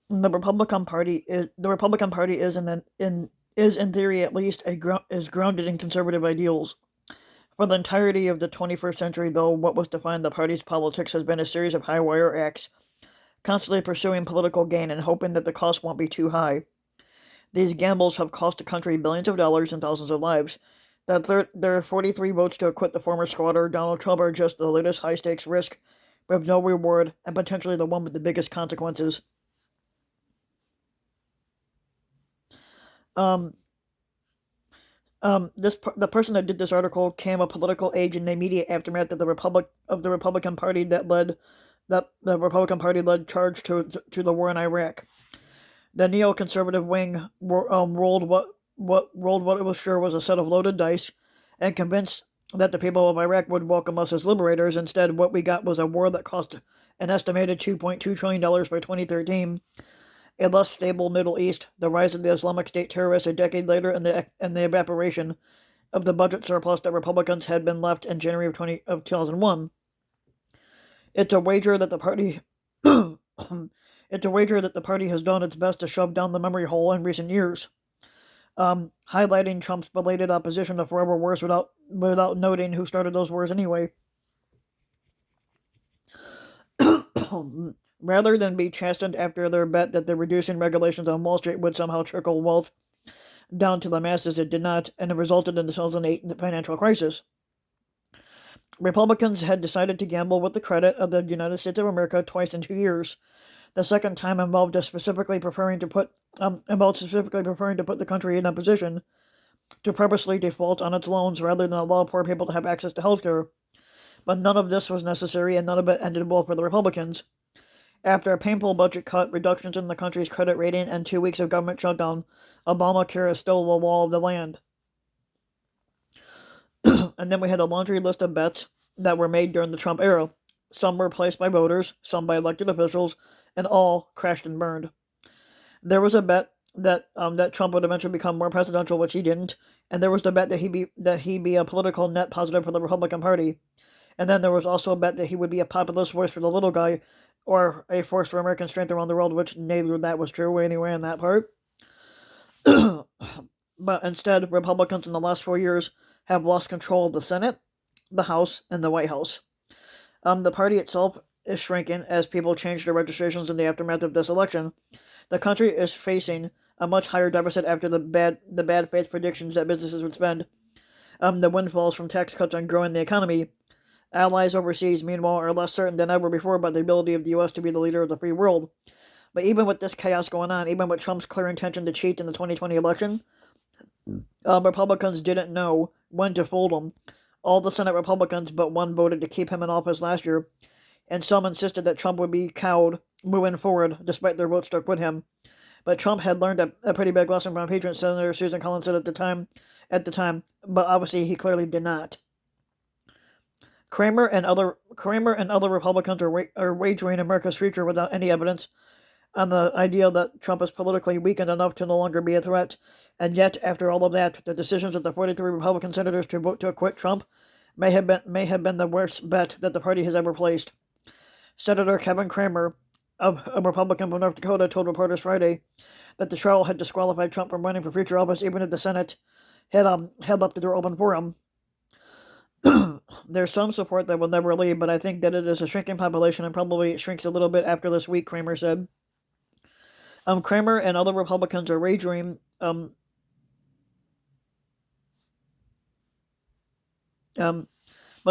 The Republican Party is in theory at least is grounded in conservative ideals. For the entirety of the 21st century, though, what was defined the party's politics has been a series of high wire acts, constantly pursuing political gain and hoping that the cost won't be too high. These gambles have cost the country billions of dollars and thousands of lives. Their 43 votes to acquit the former squatter Donald Trump are just the latest high stakes risk with no reward and potentially the one with the biggest consequences. Um, the person that did this article came of political age in the immediate aftermath of the Republican Party that the Republican Party led charge to the war in Iraq. The neoconservative wing rolled what it was sure was a set of loaded dice, and convinced that the people of Iraq would welcome us as liberators. Instead, what we got was a war that cost an estimated $2.2 trillion by 2013, a less stable Middle East, the rise of the Islamic State terrorists a decade later, and the evaporation of the budget surplus that Republicans had been left in January of 2001. It's a wager that the party it's a wager that the party has done its best to shove down the memory hole in recent years, highlighting Trump's belated opposition to forever wars without noting who started those wars anyway. Rather than be chastened after their bet that the reducing regulations on Wall Street would somehow trickle wealth down to the masses, it did not, and it resulted in the 2008 financial crisis. Republicans had decided to gamble with the credit of the United States of America twice in 2 years. The second time involved specifically preferring to put the country in a position to purposely default on its loans rather than allow poor people to have access to health care. But none of this was necessary, and none of it ended well for the Republicans. After a painful budget cut, reductions in the country's credit rating, and 2 weeks of government shutdown, Obamacare is still the law of the land. And then we had a laundry list of bets that were made during the Trump era. Some were placed by voters, some by elected officials, and all crashed and burned. There was a bet that Trump would eventually become more presidential, which he didn't, and there was the bet that he be a political net positive for the Republican Party, and then there was also a bet that he would be a populist voice for the little guy, or a force for American strength around the world, which neither of that was true anyway in that part. But instead, Republicans in the last 4 years have lost control of the Senate, the House, and the White House. The party itself is shrinking as people change their registrations in the aftermath of this election. The country is facing a much higher deficit after the bad faith predictions that businesses would spend the windfalls from tax cuts on growing the economy. Allies overseas, meanwhile, are less certain than ever before about the ability of the U.S. to be the leader of the free world. But even with this chaos going on, even with Trump's clear intention to cheat in the 2020 election, Republicans didn't know when to fold him. All the Senate Republicans but one voted to keep him in office last year, and some insisted that Trump would be cowed moving forward, despite their votes stuck with him. But Trump had learned a pretty big lesson from impeachment Senator Susan Collins said at the time, but obviously he clearly did not. Kramer and other Republicans are wagering America's future without any evidence on the idea that Trump is politically weakened enough to no longer be a threat. And yet, after all of that, the decisions of the 43 Republican senators to vote to acquit Trump may have been the worst bet that the party has ever placed. Senator Kevin Kramer, a Republican from North Dakota, told reporters Friday that the trial had disqualified Trump from running for future office, even if the Senate had left the door open for him. There's some support that will never leave, but I think that it is a shrinking population and probably shrinks a little bit after this week, Kramer said. Kramer and other Republicans are wagering but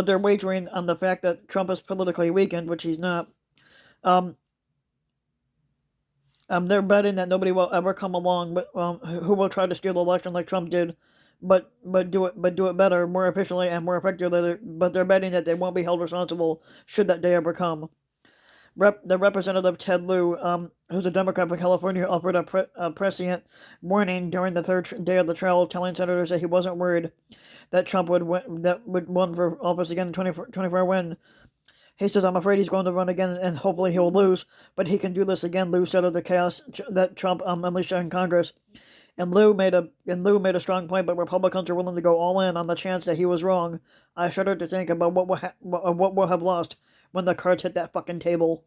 they're wagering on the fact that Trump is politically weakened, which he's not. They're betting that nobody will ever come along who will try to steal the election like Trump did, but do it better, more efficiently, and more effectively. But they're betting that they won't be held responsible should that day ever come. The Representative Ted Lieu, who's a Democrat from California, offered a prescient warning during the third day of the trial, telling senators that he wasn't worried that Trump would run for office again in 2024 win. He says, "I'm afraid he's going to run again, and hopefully he'll lose, but he can do this again." Lieu said of the chaos that Trump unleashed in Congress, and Lieu made a strong point. But Republicans are willing to go all in on the chance that he was wrong. I shudder to think about what we'll have lost when the cards hit that fucking table.